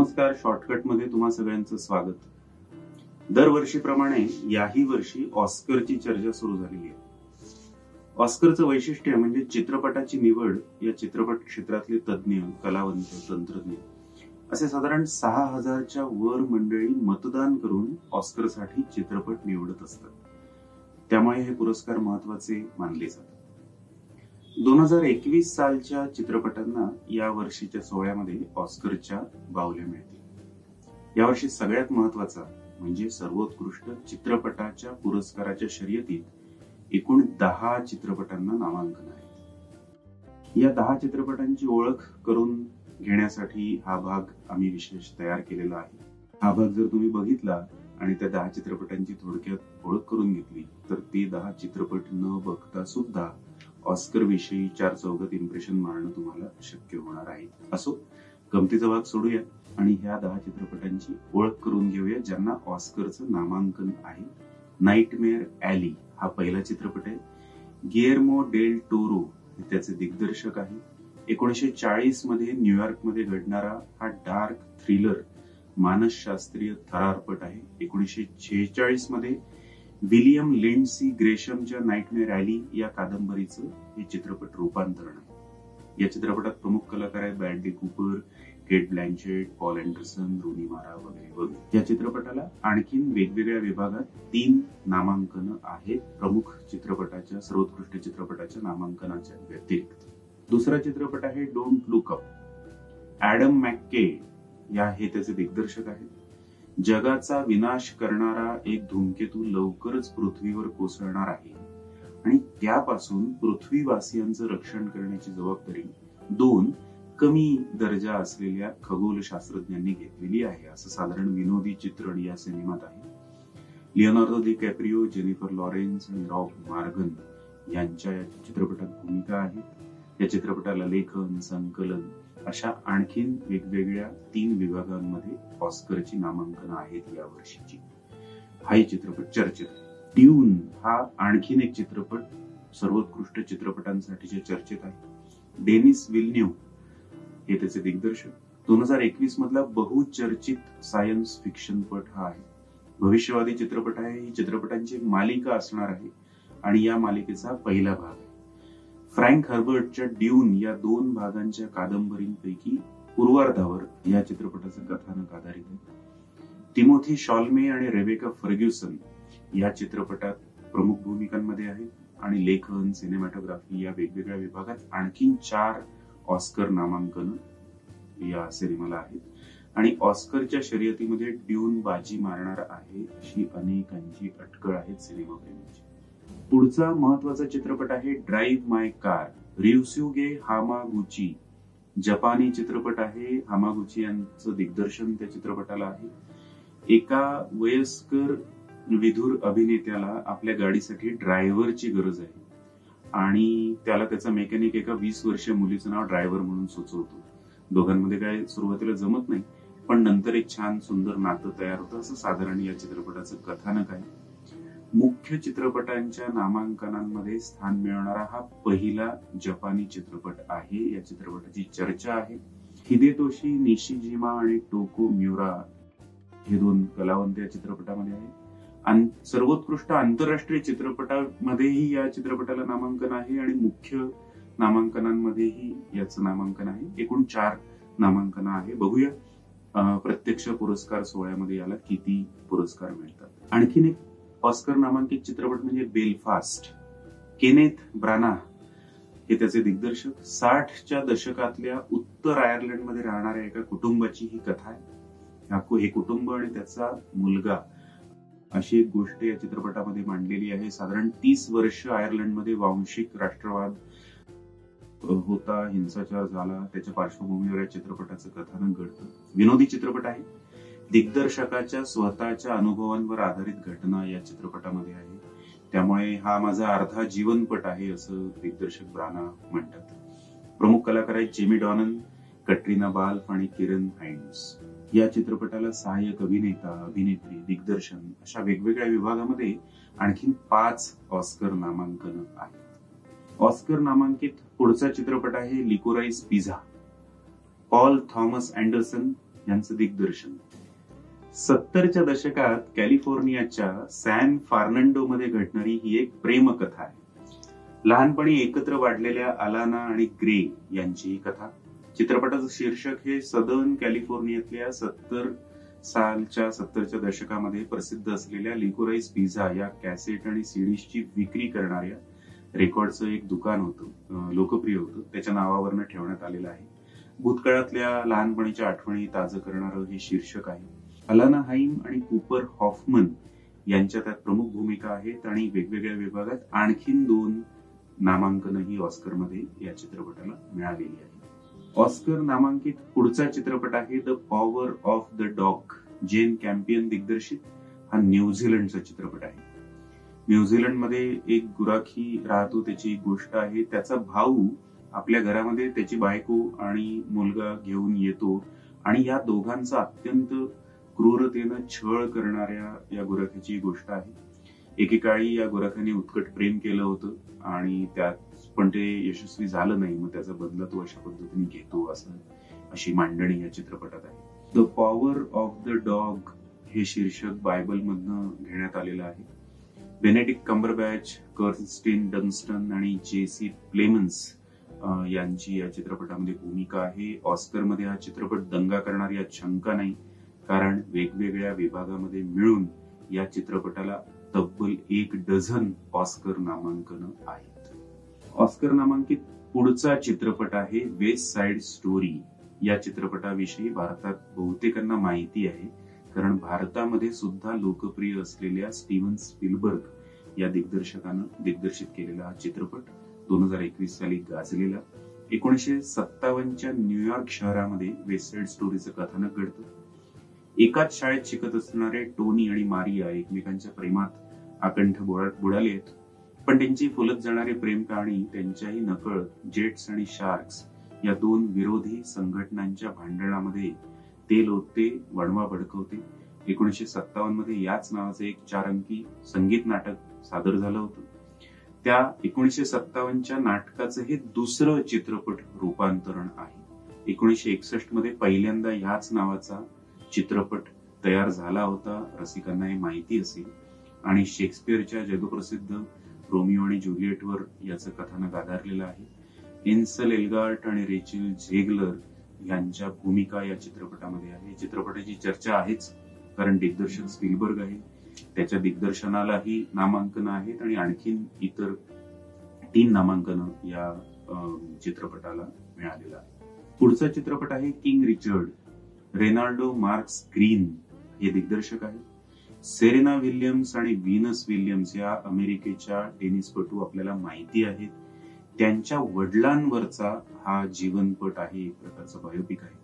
नमस्कार, शॉर्टकट मध्ये तुम्हा सगळ्यांचं स्वागत. दरवर्षीप्रमाणे याही वर्षी ऑस्करची चर्चा सुरू झालेली आहे. ऑस्करचं वैशिष्ट्य म्हणजे चित्रपटाची निवड या चित्रपट क्षेत्रातले तज्ज्ञ, कलावंत, तंत्रज्ञ असे साधारण 6000च्या वर मंडळी मतदान करून ऑस्करसाठी चित्रपट निवडत असतात. त्यामुळे हे पुरस्कार महत्वाचे मानले जातात. 2021 सालच्या चित्रपटांना या वर्षीच्या सोहळ्यामध्ये ऑस्करच्या बावल्या मिळतील. यावर्षी सगळ्यात महत्वाचा म्हणजे सर्वोत्कृष्ट चित्रपटाच्या पुरस्काराच्या शर्यतीत एकूण 10 चित्रपटांना नामांकन आहे. या 10 चित्रपटांची ओळख करून घेण्यासाठी हा भाग आम्ही विशेष तयार केलेला आहे. हा भाग जर तुम्ही बघितला आणि त्या 10 चित्रपटांची थोडक्यात ओळख करून घेतली तर ते 10 चित्रपट न बघता सुद्धा ऑस्कर विषयी 4 चौघात इम्प्रेशन मारणं तुम्हाला शक्य होणार आहे. असो, गमतीचा भाग सोडूया आणि ह्या 10 चित्रपटांची ओळख करून घेऊया ज्यांना ऑस्करचं नामांकन आहे. नाईटमेअर ॲली हा पहिला चित्रपट आहे. गिएर्मो डेल टोरो हे त्याचे दिग्दर्शक आहे. 1940 मध्ये न्यूयॉर्कमध्ये घडणारा हा डार्क थ्रिलर मानसशास्त्रीय थरारपट आहे. 1946 मध्ये विलियम लिंडसी ग्रेशमच्या नाईटमेअर ॲली या कादंबरीचं हे चित्रपट रूपांतरण आहे. या चित्रपटात प्रमुख कलाकार आहेत ब्रॅडली कूपर, केट ब्लँचेट, पॉल अँडरसन, रूनी मारा वगैरे वगैरे. या चित्रपटाला आणखीन वेगवेगळ्या विभागात 3 नामांकनं आहेत प्रमुख चित्रपटाच्या, सर्वोत्कृष्ट चित्रपटाच्या नामांकनाच्या व्यतिरिक्त. दुसरा चित्रपट आहे डोंट लुक अप. ॲडम मॅक्के हे त्याचे दिग्दर्शक आहेत. जगाचा विनाश करणारा एक धूमकेतू लवकरच पृथ्वीवर कोसळणार आहे आणि त्यापासून पृथ्वीवासियांचं रक्षण करण्याची जबाबदारी 2 कमी दर्जा असलेल्या खगोलशास्त्रज्ञांनी घेतलेली आहे असं साधारण विनोदी चित्रण या सिनेमात आहे. लिओनार्दो डिकॅप्रियो, जेनिफर लॉरेन्स आणि रॉब मार्गन यांच्या या चित्रपटात भूमिका आहेत. या चित्रपटाला लेखन, संकलन अशा आणखीन वेगवेगळ्या 3 विभागांमध्ये ऑस्करची नामांकनं आहेत या वर्षीची. हाही चित्रपट चर्चेत. ड्यून हा आणखीन एक चित्रपट सर्वोत्कृष्ट चित्रपटांसाठीच्या चर्चेत आहे. डेनिस विल्न्यू हे त्याचे दिग्दर्शक. 2021 मधला बहुचर्चित सायन्स फिक्शन पट हा आहे. भविष्यवादी चित्रपट आहे. ही चित्रपटांची मालिका असणार आहे आणि या मालिकेचा पहिला भाग आहे. फ्रँक हर्बर्टच्या ड्यून या 2 भागांच्या कादंबरींपैकी पूर्वार्धावर या चित्रपटाचं कथानक आधारित आहे. टिमोथी शॉल्मे आणि रेबेका फर्ग्युसन या चित्रपटात प्रमुख भूमिकांमध्ये आहेत आणि लेखन, सिनेमॅटोग्राफी या वेगवेगळ्या विभागात आणखीन 4 ऑस्कर नामांकनं या सिनेमाला आहेत. आणि ऑस्करच्या शर्यतीमध्ये ड्यून बाजी मारणार आहे अशी अनेकांची अटकळ आहे सिनेमाप्रेमींची. पुढचा महत्वाचा चित्रपट आहे ड्राईव्ह माय कार. रियुसुगे हामागुची जपानी चित्रपट आहे. हामागुची यांचं दिग्दर्शन त्या चित्रपटाला आहे. एका वयस्कर विधुर अभिनेत्याला आपल्या गाडीसाठी ड्रायव्हरची गरज आहे आणि त्याला त्याचा मेकॅनिक एका 20 वर्षीय मुलीचं नाव ड्रायव्हर म्हणून सुचवतो. दोघांमध्ये काय सुरुवातीला जमत नाही, पण नंतर एक छान सुंदर नातं तयार होतं असं साधारण या चित्रपटाचं कथानक आहे. मुख्य चित्रपटांच्या नामांकनांमध्ये स्थान मिळवणारा हा पहिला जपानी चित्रपट आहे. या चित्रपटाची चर्चा आहे. हिदेतोशी निशिजिमा आणि टोको म्युरा हे 2 कलावंत या चित्रपटामध्ये आहेत. सर्वोत्कृष्ट आंतरराष्ट्रीय चित्रपटामध्येही या चित्रपटाला नामांकन आहे आणि मुख्य नामांकनांमध्येही याचं नामांकन आहे. एकूण 4 नामांकनं आहे. बघूया प्रत्यक्ष पुरस्कार सोहळ्यामध्ये याला किती पुरस्कार मिळतात. आणखीन एक ऑस्कर नामांकित चित्रपट म्हणजे बेलफास्ट. केनेथ ब्राना हे त्याचे दिग्दर्शक. 60च्या दशकातल्या उत्तर आयर्लंडमध्ये राहणाऱ्या एका कुटुंबाची ही कथा आहे. हे कुटुंब आणि त्याचा मुलगा अशी एक गोष्ट या चित्रपटामध्ये मांडलेली आहे. साधारण 30 वर्ष आयर्लंडमध्ये वांशिक राष्ट्रवाद होता, हिंसाचार झाला. त्याच्या पार्श्वभूमीवर या चित्रपटाचं कथानक घडतं. विनोदी चित्रपट आहे. दिग्दर्शकाच्या स्वतःच्या अनुभवांवर आधारित घटना या चित्रपटामध्ये आहे. त्यामुळे हा माझा अर्धा जीवनपट आहे असं दिग्दर्शक ब्राना म्हणतात. प्रमुख कलाकार आहेत जेमी डॉनन, कटरीना बाल्फ आणि किरण हाइन्स. या चित्रपटाला सहाय्यक अभिनेता, अभिनेत्री, दिग्दर्शन अशा वेगवेगळ्या विभागामध्ये आणखीन 5 ऑस्कर नामांकनं आहेत. ऑस्कर नामांकित पुढचा चित्रपट आहे Licorice Pizza. Paul Thomas Anderson यांचं दिग्दर्शन. 70च्या दशकात कॅलिफोर्नियाच्या सॅन फार्नांडो मध्ये घडणारी ही एक प्रेमकथा आहे. लहानपणी एकत्र वाढलेल्या अलाना आणि ग्रे यांची ही कथा. चित्रपटाचं शीर्षक हे सदर्न कॅलिफोर्नियातल्या 70च्या दशकामध्ये प्रसिद्ध असलेल्या लिकोराइस पिझ्झा या कॅसेट आणि सीडीजची विक्री करणाऱ्या रेकॉर्डचं एक दुकान होतं, लोकप्रिय होतं, त्याच्या नावावरनं ठेवण्यात आलेलं आहे. भूतकाळातल्या लहानपणीच्या आठवणी ताजं करणारं हे शीर्षक आहे. अलाना हाईम आणि कूपर हॉफमन यांच्या त्यात प्रमुख भूमिका आहेत आणि वेगवेगळ्या विभागात आणखीन 2 नामांकनही ऑस्करमध्ये या चित्रपटाला मिळालेली आहे. ऑस्कर नामांकित पुढचा चित्रपट आहे the Power of the Dog. Jane Campion दिग्दर्शित हा न्यूझीलंडचा चित्रपट आहे. न्यूझीलंडमध्ये एक गुराखी राहतो, त्याची एक गोष्ट आहे. त्याचा भाऊ आपल्या घरामध्ये त्याची बायको आणि मुलगा घेऊन येतो आणि या दोघांचा अत्यंत क्रूरतेनं छळ करणाऱ्या या गुराख्याची गोष्ट आहे. एकेकाळी या गुराख्याने उत्कट प्रेम केलं होतं आणि त्यात पण ते यशस्वी झालं नाही. मग त्याचा बदला तो अशा पद्धतीने घेतो, अशी मांडणी या चित्रपटात आहे. The Power of the dog हे शीर्षक बायबलमधनं घेण्यात आलेलं आहे. बेनेडिक्ट कम्बरबॅच, कर्स्टिन डन्स्टन आणि जेसी प्लेमन्स यांची या चित्रपटामध्ये भूमिका आहे. ऑस्करमध्ये हा चित्रपट दंगा करणार यात शंका नाही, कारण वेगवेगळ्या विभागामध्ये मिळून या चित्रपटाला तब्बल 1 डझन ऑस्कर नामांकन आहेत. ऑस्कर नामांकित पुढचा चित्रपट आहे वेस्ट साइड स्टोरी. या चित्रपटाविषयी भारतात बहुतेकांना माहिती आहे, कारण भारतामध्ये सुद्धा लोकप्रिय असलेल्या स्टीव्हन स्पीलबर्ग या दिग्दर्शकानं दिग्दर्शित केलेला हा चित्रपट 2021 साली गाजलेला. 1957च्या न्यूयॉर्क शहरामध्ये वेस्ट साइड स्टोरीचं कथानक घडतं. एकाच शाळेत शिकत असणारे टोनी आणि मारिया एकमेकांच्या प्रेमात अकंठ बुडाले आहेत, पण त्यांची फुलत जाणारी प्रेम कहाणी त्यांच्याही नकळत जेट्स आणि शार्क्स या 2 विरोधी संघटनांच्या भांडणामध्ये तेल ओतते, वणवा भडकवते. 1957 मध्ये याच नावाचं एक 4 अंकी संगीत नाटक सादर झालं होतं. त्या 1957च्या नाटकाचं हे दुसरं चित्रपट रूपांतरण आहे. 1961 मध्ये पहिल्यांदा ह्याच नावाचा चित्रपट तयार झाला होता, रसिकांना हे माहिती असेल. आणि शेक्सपियरच्या जगप्रसिद्ध रोमिओ आणि ज्युलिएटवर याचं कथानक आधारलेलं आहे. एन्सेल एल्गार्ट आणि रेचल झेगलर यांच्या भूमिका या चित्रपटामध्ये आहे. चित्रपटाची चर्चा आहेच, कारण दिग्दर्शक स्पीलबर्ग आहे, त्याच्या दिग्दर्शनालाही नामांकन आहेत आणि आणखीन इतर 3 नामांकन या चित्रपटाला मिळालेलं आहे. पुढचा चित्रपट आहे king Richard. Ronaldo marks green हे दिग्दर्शक आहेत. सेरेना विल्यम्स आणि व्हीनस विल्यम्स या अमेरिकेच्या टेनिसपटू आपल्याला माहिती आहेत. त्यांच्या वडिलांवरचा हा जीवनपट आहे, एक प्रकारचा बायोपिक आहे.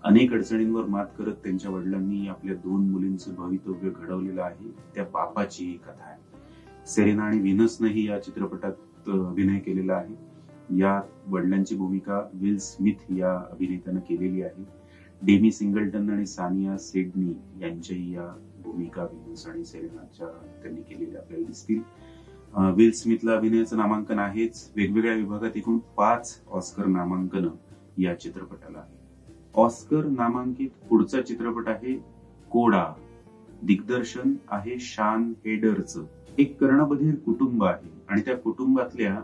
अनेक अडचणींवर मात करत त्यांच्या वडिलांनी आपल्या 2 मुलींचं भवितव्य घडवलेलं आहे. त्या बापाची ही कथा आहे. सेरेना आणि व्हीनसनंही या चित्रपटात अभिनय केलेला आहे. या वडिलांची भूमिका विल स्मिथ या अभिनेत्यानं केलेली आहे. डेमी सिंगल्टन आणि सानिया सिडनी यांच्याही या भूमिका व्हीनस आणि सेरेनाच्या त्यांनी केलेल्या आपल्याला दिसतील. विल स्मिथला अभिनयाचं नामांकन आहेच. वेगवेगळ्या विभागात एकूण 5 ऑस्कर नामांकन या चित्रपटाला आहे. ऑस्कर नामांकित पुढचा चित्रपट आहे कोडा. दिग्दर्शन आहे शान हेडरचं. एक कर्णबधीर कुटुंब आहे आणि त्या कुटुंबातल्या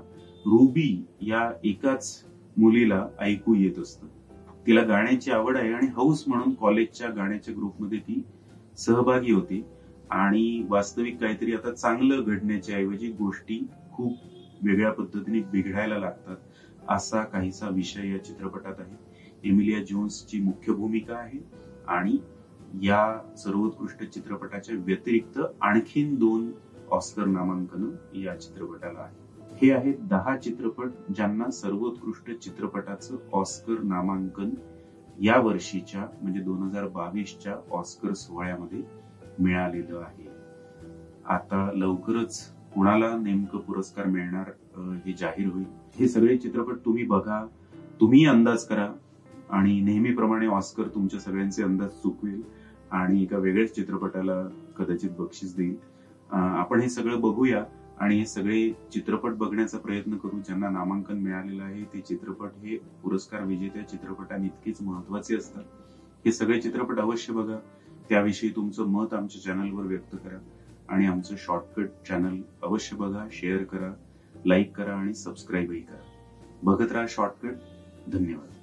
रुबी या एकाच मुलीला ऐकू येत असतं. तिला गाण्याची आवड आहे आणि हौस म्हणून कॉलेजच्या गाण्याच्या ग्रुपमध्ये ती सहभागी होती आणि वास्तविक काहीतरी आता चांगलं घडण्याच्या ऐवजी गोष्टी खूप वेगळ्या पद्धतीने बिघडायला लागतात, असा काहीसा विषय या चित्रपटात आहे. एमिलिया जोन्सची मुख्य भूमिका आहे आणि या सर्वोत्कृष्ट चित्रपटाच्या व्यतिरिक्त आणखीन 2 ऑस्कर नामांकन या चित्रपटाला आहे. हे आहेत 10 चित्रपट ज्यांना सर्वोत्कृष्ट चित्रपटाचं ऑस्कर नामांकन या वर्षीच्या म्हणजे 2022च्या ऑस्कर सोहळ्यामध्ये मिळालेलं आहे. आता लवकरच कुणाला नेमकं पुरस्कार मिळणार हे जाहीर होईल. हे सगळे चित्रपट तुम्ही बघा, तुम्ही अंदाज करा आणि नेहमीप्रमाणे ऑस्कर तुमच्या सगळ्यांचे अंदाज चुकवेल आणि एका वेगळ्याच चित्रपटाला कदाचित बक्षीस देईल. आपण हे सगळं बघूया आणि हे सगळे चित्रपट बघण्याचा प्रयत्न करू. ज्यांना नामांकन मिळालेलं आहे ते चित्रपट हे पुरस्कार विजेत्या चित्रपटांइतकेच महत्वाचे असतात. हे सगळे चित्रपट अवश्य बघा. त्याविषयी तुमचं मत आमच्या चॅनलवर व्यक्त करा आणि आमचं शॉर्टकट चॅनल अवश्य बघा, शेअर करा, लाईक करा आणि सबस्क्राईबही करा. बघत राहा शॉर्टकट. धन्यवाद.